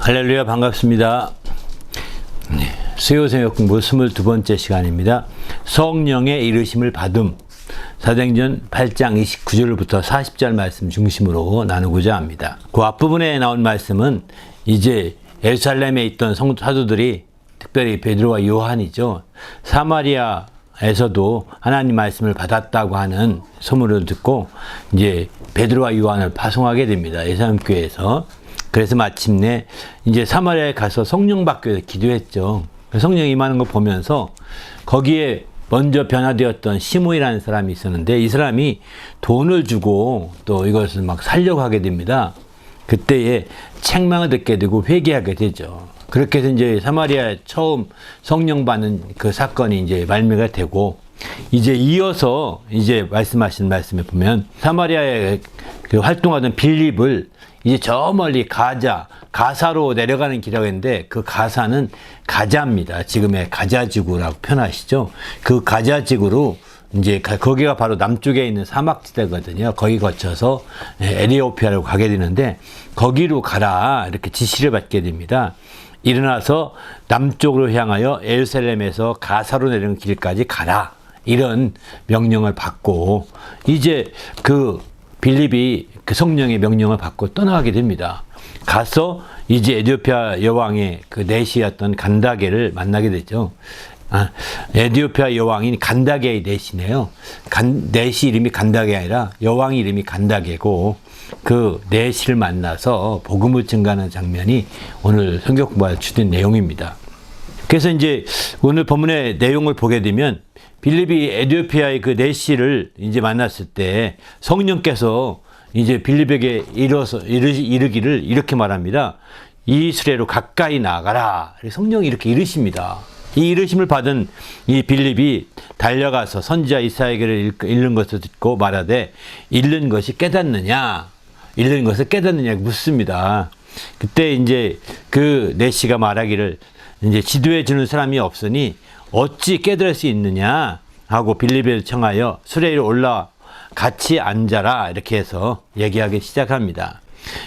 할렐루야, 반갑습니다. 수요새벽 공부 22번째 시간입니다. 성령의 이르심을 받음. 사도행전 8장 29절부터 40절 말씀 중심으로 나누고자 합니다. 그 앞부분에 나온 말씀은 이제 예루살렘에 있던 사도들이, 특별히 베드로와 요한이죠, 사마리아에서도 하나님 말씀을 받았다고 하는 소문을 듣고 이제 베드로와 요한을 파송하게 됩니다. 예루살렘 교회에서. 그래서 마침내 이제 사마리아에 가서 성령 받기 위해서 기도했죠. 성령이 임하는 거 보면서 거기에 먼저 변화되었던 시몬이라는 사람이 있었는데, 이 사람이 돈을 주고 또 이것을 막 살려고 하게 됩니다. 그때에 책망을 듣게 되고 회개하게 되죠. 그렇게 해서 이제 사마리아에 처음 성령 받는 그 사건이 이제 말미가 되고, 이제 이어서 이제 말씀하신 말씀에 보면 사마리아에 그 활동하던 빌립을 이제 저 멀리 가사로 내려가는 길이라고 했는데, 그 가사는 가자입니다. 지금의 가자지구라고 표현하시죠. 그 가자지구로 이제 거기가 바로 남쪽에 있는 사막지대거든요. 거기 거쳐서 에티오피아로 가게 되는데, 거기로 가라 이렇게 지시를 받게 됩니다. 일어나서 남쪽으로 향하여 예루살렘에서 가사로 내리는 길까지 가라, 이런 명령을 받고, 이제 그 빌립이 그 성령의 명령을 받고 떠나가게 됩니다. 가서 이제 에티오피아 여왕의 그 내시였던 간다게를 만나게 되죠. 에티오피아 여왕인 간다게의 내시네요. 내시 이름이 간다게가 아니라 여왕 이름이 간다게고, 그 내시를 만나서 복음을 증가하는 장면이 오늘 성경 공부에 주된 내용입니다. 그래서 이제 오늘 본문의 내용을 보게 되면, 빌립이 에티오피아의 그 내시를 이제 만났을 때 성령께서 이제 빌립에게 이르기를 이렇게 말합니다. 이 수레로 가까이 나가라. 성령이 이렇게 이르십니다. 이 이르심을 받은 이 빌립이 달려가서 선지자 이사야에게 읽는 것을 듣고 말하되, 읽는 것이 깨닫느냐? 읽는 것을 깨닫느냐 묻습니다. 그때 이제 그 내시가 말하기를, 이제 지도해 주는 사람이 없으니 어찌 깨달을 수 있느냐 하고 빌립을 청하여 수레 위로 올라 같이 앉아라, 이렇게 해서 얘기하기 시작합니다.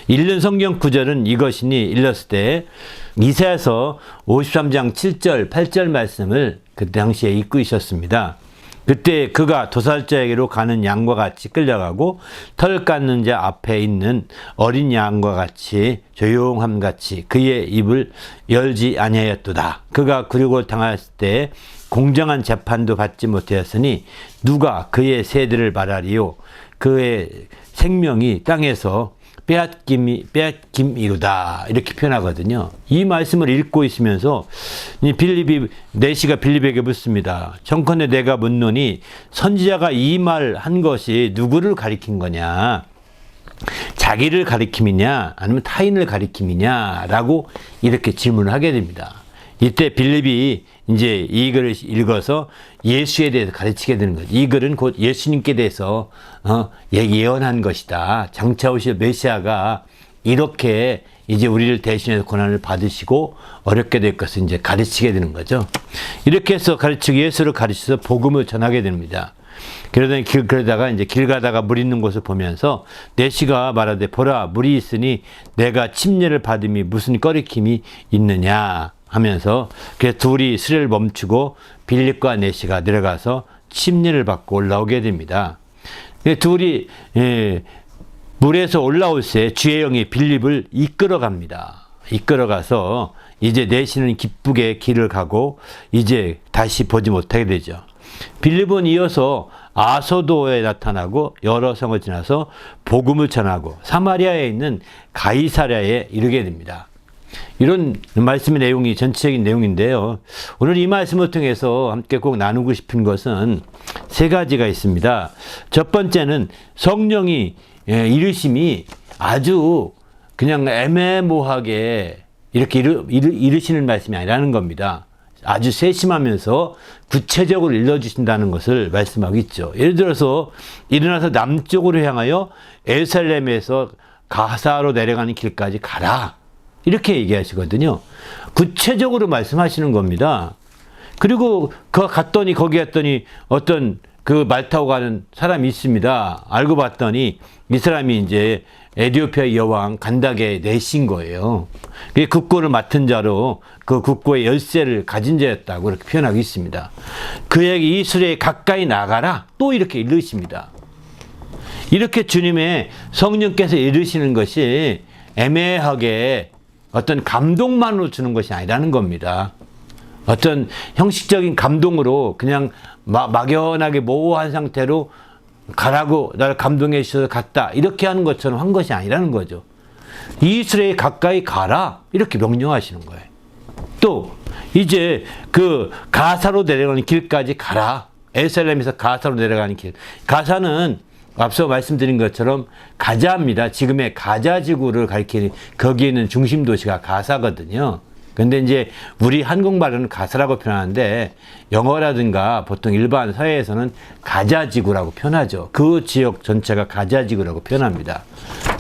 읽는 성경 구절은 이것이니, 읽었을 때 이사야서 53장 7절 8절 말씀을 그 당시에 읽고 있었습니다. 그때 그가 도살자에게로 가는 양과 같이 끌려가고 털 깎는 자 앞에 있는 어린 양과 같이 조용함 같이 그의 입을 열지 아니하였도다. 그가 굴욕을 당했을 때 공정한 재판도 받지 못하였으니 누가 그의 세대를 말하리요? 그의 생명이 땅에서 빼앗김이로다, 이렇게 표현하거든요. 이 말씀을 읽고 있으면서 내시가 빌립에게 묻습니다. 청컨대 내가 묻노니 선지자가 이 말 한 것이 누구를 가리킨 거냐? 자기를 가리킴이냐 아니면 타인을 가리킴이냐 라고 이렇게 질문을 하게 됩니다. 이때 빌립이 이제 이 글을 읽어서 예수에 대해서 가르치게 되는 거죠. 이 글은 곧 예수님께 대해서 예언한 것이다. 장차 오실 메시아가 이렇게 이제 우리를 대신해서 고난을 받으시고 어렵게 될 것을 이제 가르치게 되는 거죠. 이렇게 해서 예수를 가르쳐서 복음을 전하게 됩니다. 그러다가 이제 길 가다가 물 있는 곳을 보면서 내시가 말하되, 보라, 물이 있으니 내가 침례를 받음이 무슨 꺼리킴이 있느냐 하면서, 그래서 둘이 수레를 멈추고 빌립과 내시가 내려가서 침례를 받고 올라오게 됩니다. 둘이 물에서 올라올 새 주의 영이 빌립을 이끌어갑니다. 이끌어가서 이제 내시는 기쁘게 길을 가고 이제 다시 보지 못하게 되죠. 빌립은 이어서 아소도에 나타나고 여러 성을 지나서 복음을 전하고 사마리아에 있는 가이사랴에 이르게 됩니다. 이런 말씀의 내용이 전체적인 내용인데요. 오늘 이 말씀을 통해서 함께 꼭 나누고 싶은 것은 세 가지가 있습니다. 첫 번째는 성령이 이르심이 아주 그냥 애매모호하게 이렇게 이르시는 말씀이 아니라는 겁니다. 아주 세심하면서 구체적으로 일러주신다는 것을 말씀하고 있죠. 예를 들어서 일어나서 남쪽으로 향하여 예루살렘에서 가사로 내려가는 길까지 가라, 이렇게 얘기하시거든요. 구체적으로 말씀하시는 겁니다. 그리고 거기 갔더니 어떤 그 말 타고 가는 사람이 있습니다. 알고 봤더니 이 사람이 이제 에티오피아 여왕 간다게 내신 거예요. 그 국고를 맡은 자로 그 국고의 열쇠를 가진 자였다고 이렇게 표현하고 있습니다. 그에게 이 수레에 가까이 나가라 또 이렇게 이르십니다. 이렇게 주님의 성령께서 이르시는 것이 애매하게 어떤 감동만으로 주는 것이 아니라는 겁니다. 어떤 형식적인 감동으로 그냥 막연하게 모호한 상태로 가라고 나를 감동해 주셔서 갔다 이렇게 하는 것처럼 한 것이 아니라는 거죠. 이 수레에 가까이 가라 이렇게 명령하시는 거예요. 또 이제 그 가사로 내려가는 길까지 가라. 에르살렘에서 가사로 내려가는 길. 가사는 앞서 말씀드린 것처럼 가자입니다. 지금의 가자 지구를 가리키는 거기에 있는 중심 도시가 가사거든요. 근데 이제 우리 한국말로는 가사라고 표현하는데 영어라든가 보통 일반 사회에서는 가자지구라고 표현하죠. 그 지역 전체가 가자지구라고 표현합니다.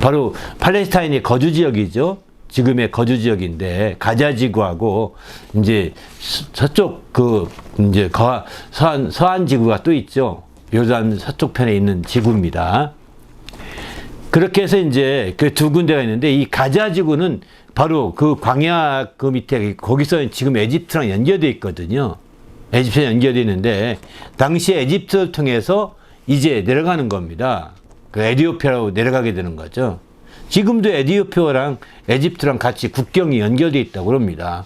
바로 팔레스타인의 거주지역이죠. 지금의 거주지역인데 가자지구하고 이제 서쪽 그 이제 서한 지구가 또 있죠. 요단 서쪽 편에 있는 지구입니다. 그렇게 해서 이제 그 두 군데가 있는데 이 가자지구는 바로 그 광야 그 밑에 거기서 지금 에집트랑 연결되어 있거든요. 에집트랑 연결되어 있는데 당시 에집트를 통해서 이제 내려가는 겁니다. 그 에티오피아로 내려가게 되는 거죠. 지금도 에티오피아랑 에집트랑 같이 국경이 연결되어 있다고 합니다.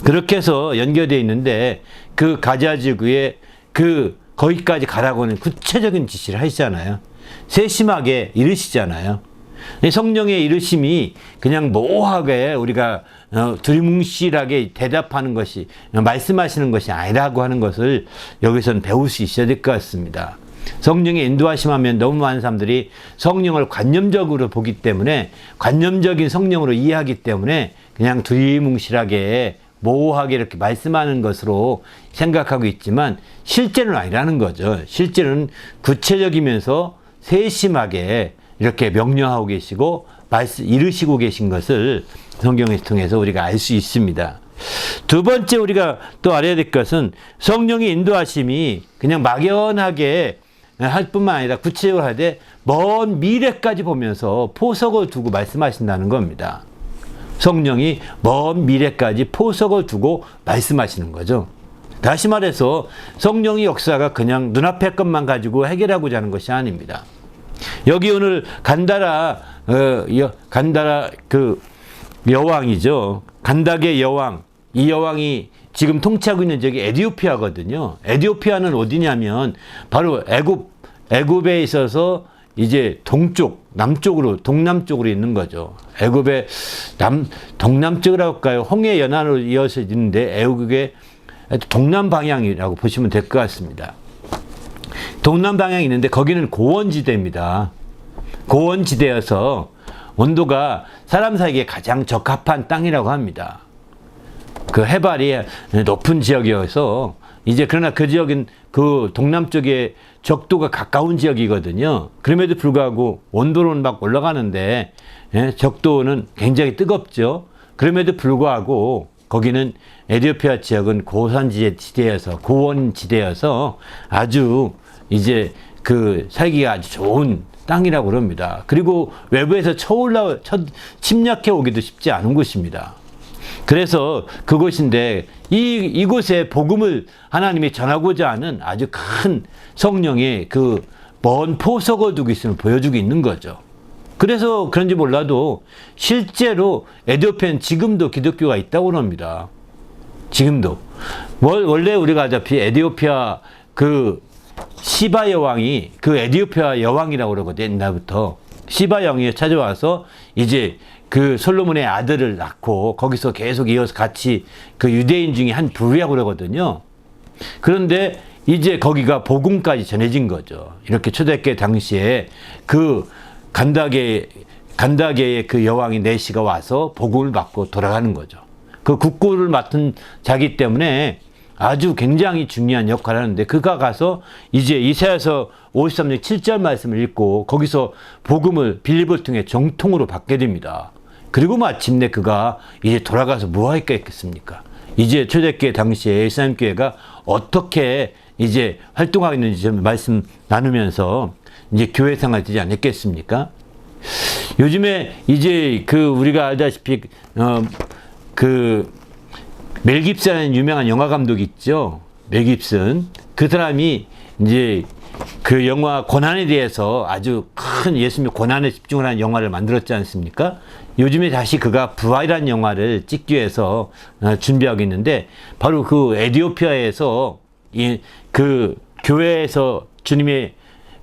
그렇게 해서 연결되어 있는데 그 가자지구에 그 거기까지 가라고는 구체적인 지시를 하시잖아요. 세심하게 이르시잖아요. 성령의 이르심이 그냥 모호하게 우리가 두리뭉실하게 대답하는 것이 말씀하시는 것이 아니라고 하는 것을 여기서는 배울 수 있어야 될 것 같습니다. 성령의 인도하심하면 너무 많은 사람들이 성령을 관념적으로 보기 때문에 관념적인 성령으로 이해하기 때문에 그냥 두리뭉실하게 모호하게 이렇게 말씀하는 것으로 생각하고 있지만 실제는 아니라는 거죠. 실제는 구체적이면서 세심하게 이렇게 명령하고 계시고 이르시고 계신 것을 성경을 통해서 우리가 알 수 있습니다. 두 번째 우리가 또 알아야 될 것은 성령의 인도하심이 그냥 막연하게 할 뿐만 아니라 구체적으로 하되 먼 미래까지 보면서 포석을 두고 말씀하신다는 겁니다. 성령이 먼 미래까지 포석을 두고 말씀하시는 거죠. 다시 말해서 성령의 역사가 그냥 눈앞의 것만 가지고 해결하고자 하는 것이 아닙니다. 여기 오늘 간다라 그 여왕이죠. 간다게 여왕. 이 여왕이 지금 통치하고 있는 지역이 에티오피아거든요. 에티오피아는 어디냐면 바로 애굽에 있어서 이제 남쪽으로 동남쪽으로 있는 거죠. 애굽의 동남쪽이라고 할까요? 홍해 연안으로 이어서 있는데 애굽의 동남 방향이라고 보시면 될 것 같습니다. 동남 방향이 있는데 거기는 고원지대입니다. 고원지대여서 온도가 사람 살기에 가장 적합한 땅이라고 합니다. 그 해발이 높은 지역이어서 이제 그러나 그 지역은 그 동남쪽에 적도가 가까운 지역이거든요. 그럼에도 불구하고 온도는 막 올라가는데 적도는 굉장히 뜨겁죠. 그럼에도 불구하고 거기는 에티오피아 지역은 고산지대여서 고원지대여서 아주 이제 그 살기가 아주 좋은 땅이라고 그럽니다. 그리고 외부에서 침략해 오기도 쉽지 않은 곳입니다. 그래서 그곳인데 이곳에 복음을 하나님이 전하고자 하는 아주 큰 성령의 그 먼 포석을 두고 있음을 보여주고 있는 거죠. 그래서 그런지 몰라도 실제로 에티오피아는 지금도 기독교가 있다고 합니다. 지금도. 원래 우리가 알다시피 에티오피아 그 시바 여왕이 그 에티오피아 여왕이라고 그러거든요. 옛날부터. 시바 여왕이 찾아와서 이제 그 솔로몬의 아들을 낳고 거기서 계속 이어서 같이 그 유대인 중에 한 부류라고 그러거든요. 그런데 이제 거기가 복음까지 전해진 거죠. 이렇게 초대교회 당시에 그 간다게의 그 여왕이 내시가 와서 복음을 받고 돌아가는 거죠. 그 국고를 맡은 자기 때문에 아주 굉장히 중요한 역할을 하는데 그가 가서 이제 이사야서 53장 7절 말씀을 읽고 거기서 복음을 빌립을 통해 정통으로 받게 됩니다. 그리고 마침내 그가 이제 돌아가서 뭐 할까 했겠습니까? 이제 초대교회 당시에 예수님 교회가 어떻게 이제 활동하고 있는지 좀 말씀 나누면서 이제 교회 생활 되지 않겠습니까? 요즘에 이제 우리가 알다시피 멜 깁슨이라는 유명한 영화 감독 있죠. 멜 깁슨. 그 사람이 이제 그 영화 고난에 대해서 아주 큰 예수님의 고난에 집중을 한 영화를 만들었지 않습니까? 요즘에 다시 그가 부활이라는 영화를 찍기 위해서 준비하고 있는데, 바로 그 에티오피아에서 그 교회에서 주님의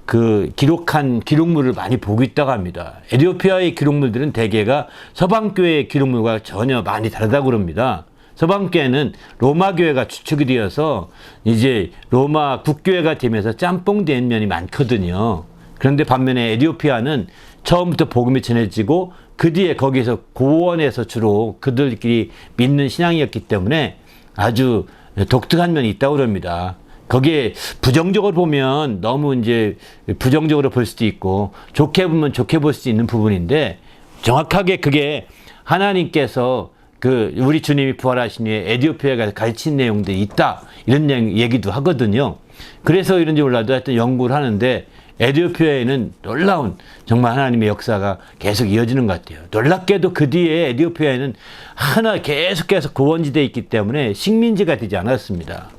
그 기록한 기록물을 많이 보고 있다고 합니다. 에티오피아의 기록물들은 대개가 서방교회의 기록물과 전혀 많이 다르다고 그럽니다. 서방교회는 로마교회가 주축이 되어서 이제 로마 국교회가 되면서 짬뽕된 면이 많거든요. 그런데 반면에 에티오피아는 처음부터 복음이 전해지고 그 뒤에 거기서 고원에서 주로 그들끼리 믿는 신앙이었기 때문에 아주 독특한 면이 있다고 그럽니다. 거기에 부정적으로 보면 너무 이제 부정적으로 볼 수도 있고, 좋게 보면 좋게 볼 수 있는 부분인데, 정확하게 그게 하나님께서 우리 주님이 부활하신 후에 에티오피아에 가서 가르친 내용들이 있다, 이런 얘기도 하거든요. 그래서 이런지 몰라도 하여튼 연구를 하는데, 에티오피아에는 놀라운 정말 하나님의 역사가 계속 이어지는 것 같아요. 놀랍게도 그 뒤에 에티오피아에는 계속해서 고원지대에 있기 때문에 식민지가 되지 않았습니다.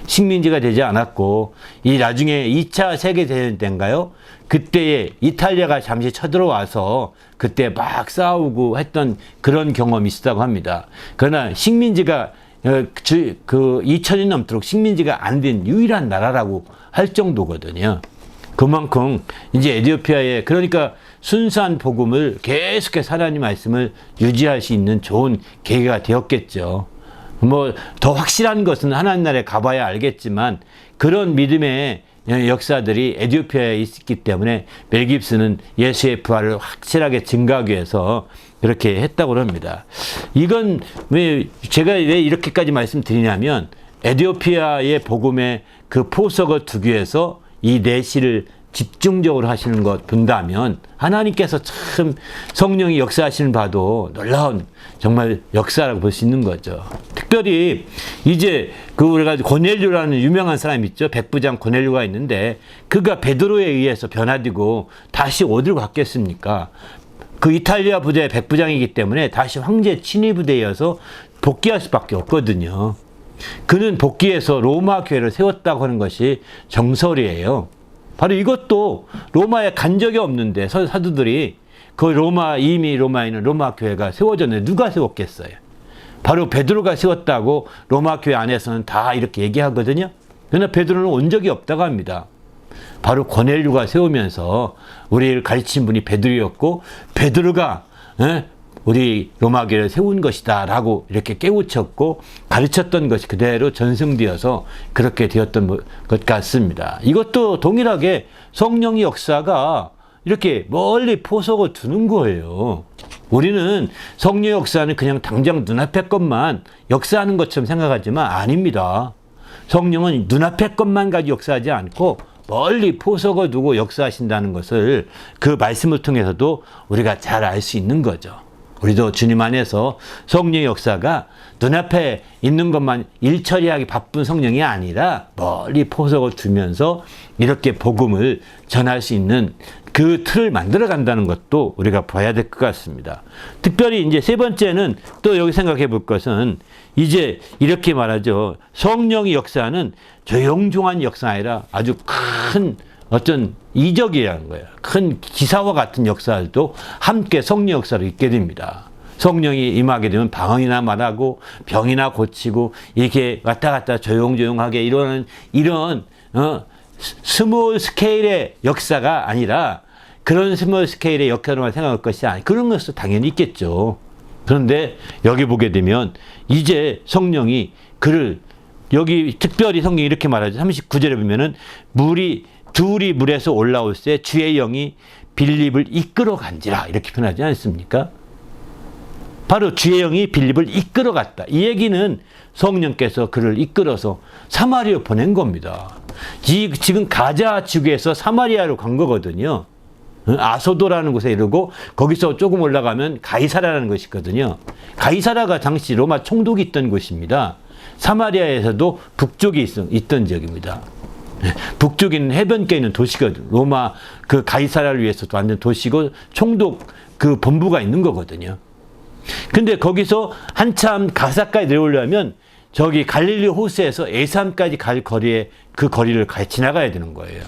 식민지가 되지 않았고, 이 나중에 2차 세계대전 때인가요? 그때에 이탈리아가 잠시 쳐들어와서 그때 막 싸우고 했던 그런 경험이 있었다고 합니다. 그러나 식민지가 2000년 넘도록 식민지가 안 된 유일한 나라라고 할 정도거든요. 그만큼 이제 에티오피아에, 그러니까 순수한 복음을 계속해서 하나님 말씀을 유지할 수 있는 좋은 계기가 되었겠죠. 더 확실한 것은 하나님 나라에 가봐야 알겠지만, 그런 믿음의 역사들이 에티오피아에 있기 때문에 멜 깁슨은 예수의 부활을 확실하게 증거하기 위해서 그렇게 했다고 합니다. 이건 제가 왜 이렇게까지 말씀드리냐면, 에티오피아의 복음의 그 포석을 두기 위해서 이 내시를 집중적으로 하시는 것 본다면, 하나님께서 참 성령이 역사하시는 바도 놀라운 정말 역사라고 볼 수 있는 거죠. 특별히 이제 우리가 고넬료라는 유명한 사람 있죠. 백부장 고넬료가 있는데, 그가 베드로에 의해서 변화되고 다시 어디로 갔겠습니까? 그 이탈리아 부대의 백부장이기 때문에 다시 황제 친위 부대여서 복귀할 수밖에 없거든요. 그는 복귀해서 로마 교회를 세웠다고 하는 것이 정설이에요. 바로 이것도 로마에 간 적이 없는데 사도들이 이미 로마에 있는 로마 교회가 세워졌는데 누가 세웠겠어요? 바로 베드로가 세웠다고 로마 교회 안에서는 다 이렇게 얘기하거든요. 그러나 베드로는 온 적이 없다고 합니다. 바로 고넬료가 세우면서 우리를 가르친 분이 베드로였고, 베드로가 우리 로마 교회를 세운 것이다 라고 이렇게 깨우쳤고 가르쳤던 것이 그대로 전승되어서 그렇게 되었던 것 같습니다. 이것도 동일하게 성령의 역사가 이렇게 멀리 포석을 두는 거예요. 우리는 성령의 역사는 그냥 당장 눈앞의 것만 역사하는 것처럼 생각하지만 아닙니다. 성령은 눈앞의 것만 가지고 역사하지 않고 멀리 포석을 두고 역사하신다는 것을 그 말씀을 통해서도 우리가 잘 알 수 있는 거죠. 우리도 주님 안에서 성령의 역사가 눈앞에 있는 것만 일처리하기 바쁜 성령이 아니라 멀리 포석을 두면서 이렇게 복음을 전할 수 있는 그 틀을 만들어 간다는 것도 우리가 봐야 될 것 같습니다. 특별히 이제 세 번째는 또 여기 생각해 볼 것은 이제 이렇게 말하죠. 성령의 역사는 조용조용한 역사가 아니라 아주 큰 어떤 이적이라는 거예요. 큰 기사와 같은 역사들도 함께 성령 역사를 있게 됩니다. 성령이 임하게 되면 방언이나 말하고 병이나 고치고 이렇게 왔다 갔다 조용조용하게 이런 스몰 스케일의 역사가 아니라, 그런 스몰 스케일의 역사로만 생각할 것이 아니, 그런 것도 당연히 있겠죠. 그런데 여기 보게 되면 이제 성령이 여기 특별히 성경이 이렇게 말하죠. 39절에 보면은 둘이 물에서 올라올 때 주의 영이 빌립을 이끌어 간지라, 이렇게 표현하지 않습니까? 바로 주의 영이 빌립을 이끌어 갔다. 이 얘기는 성령께서 그를 이끌어서 사마리아 보낸 겁니다. 지금 가자 지구에서 사마리아로 간 거거든요. 아소도라는 곳에 이르고 거기서 조금 올라가면 가이사라라는 곳이 있거든요. 가이사라가 당시 로마 총독이 있던 곳입니다. 사마리아에서도 북쪽에 있던 지역입니다. 북쪽에 있는 해변가에 있는 도시거든요. 로마 그 가이사라를 위해서도 완전 도시고 총독 그 본부가 있는 거거든요. 근데 거기서 한참 가사까지 내려오려면 저기 갈릴리 호수에서 에삼까지 갈 거리에 그 거리를 지나가야 되는 거예요.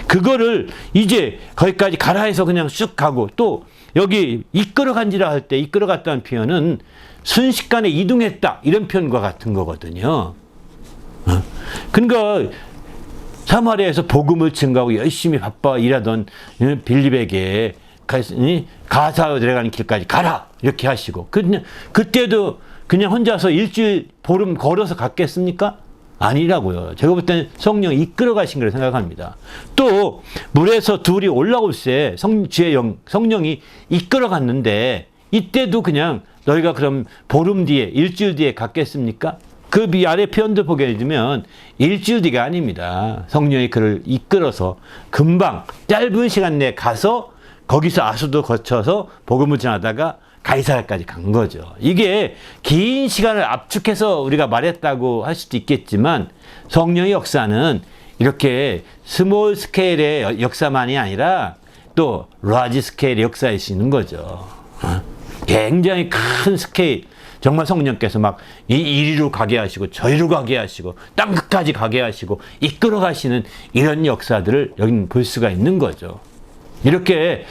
그거를 이제 거기까지 가라 해서 그냥 쑥 가고, 또 여기 이끌어간지라 할 때 이끌어갔다는 표현은 순식간에 이동했다 이런 표현과 같은 거거든요. 그러니까 사마리아에서 복음을 증거하고 열심히 바빠 일하던 빌립에게 가사 내려가는 길까지 가라 이렇게 하시고, 그냥 그때도 그냥 혼자서 일주일 보름 걸어서 갔겠습니까? 아니라고요. 제가 볼 때는 성령이 이끌어 가신 걸 생각합니다. 또 물에서 둘이 올라올 때 성령이 이끌어 갔는데, 이때도 그냥 너희가 그럼 보름 뒤에 일주일 뒤에 갔겠습니까? 그 아래 표현들 보게 되면 일주일 뒤가 아닙니다. 성령이 그를 이끌어서 금방 짧은 시간 내에 가서 거기서 아수도 거쳐서 복음을 전하다가 가이사라까지 간 거죠. 이게 긴 시간을 압축해서 우리가 말했다고 할 수도 있겠지만, 성령의 역사는 이렇게 스몰 스케일의 역사만이 아니라 또 라지 스케일의 역사일 수 있는 거죠. 굉장히 큰 스케일, 정말 성령께서 막 이리로 가게 하시고 저리로 가게 하시고 땅끝까지 가게 하시고 이끌어 가시는 이런 역사들을 여기는 볼 수가 있는 거죠. 이렇게,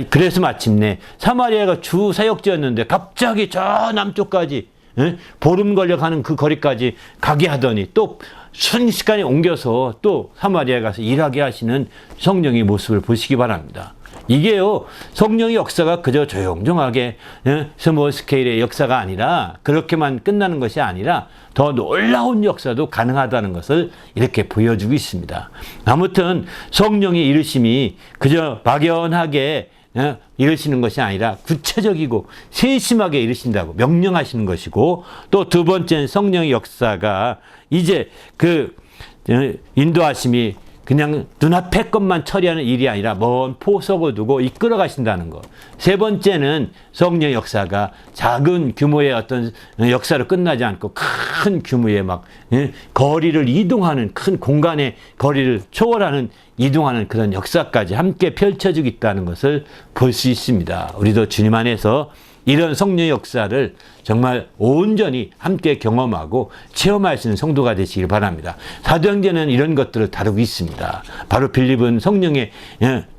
그래서 마침내 사마리아가 주 사역지였는데 갑자기 저 남쪽까지 보름 걸려 가는 그 거리까지 가게 하더니 또 순식간에 옮겨서 또 사마리아에 가서 일하게 하시는 성령의 모습을 보시기 바랍니다. 이게요, 성령의 역사가 그저 조용조용하게 스몰 스케일의 역사가 아니라, 그렇게만 끝나는 것이 아니라 더 놀라운 역사도 가능하다는 것을 이렇게 보여주고 있습니다. 아무튼 성령의 이르심이 그저 막연하게 이르시는 것이 아니라 구체적이고 세심하게 이르신다고 명령하시는 것이고, 또 두 번째는 성령의 역사가 이제 그 인도하심이 그냥 눈앞의 것만 처리하는 일이 아니라 먼 포석을 두고 이끌어 가신다는 것. 세 번째는 성령의 역사가 작은 규모의 어떤 역사로 끝나지 않고 큰 규모의 막 거리를 이동하는, 큰 공간의 거리를 초월하는 이동하는 그런 역사까지 함께 펼쳐지고 있다는 것을 볼 수 있습니다. 우리도 주님 안에서 이런 성령의 역사를 정말 온전히 함께 경험하고 체험할 수 있는 성도가 되시길 바랍니다. 사도행전은 이런 것들을 다루고 있습니다. 바로 빌립은 성령의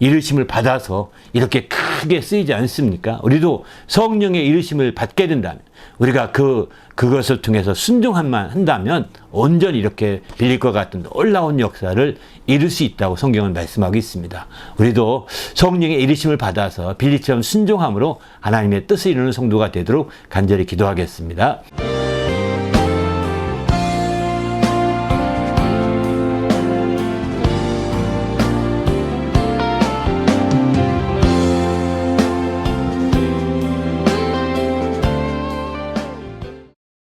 이르심을 받아서 이렇게 크게 쓰이지 않습니까? 우리도 성령의 이르심을 받게 된다면, 우리가 그것을 통해서 순종만 한다면 온전히 이렇게 빌립과 같은 놀라운 역사를 이룰 수 있다고 성경은 말씀하고 있습니다. 우리도 성령의 이르심을 받아서 빌립처럼 순종함으로 하나님의 뜻을 이루는 성도가 되도록 간절히 기도하겠습니다.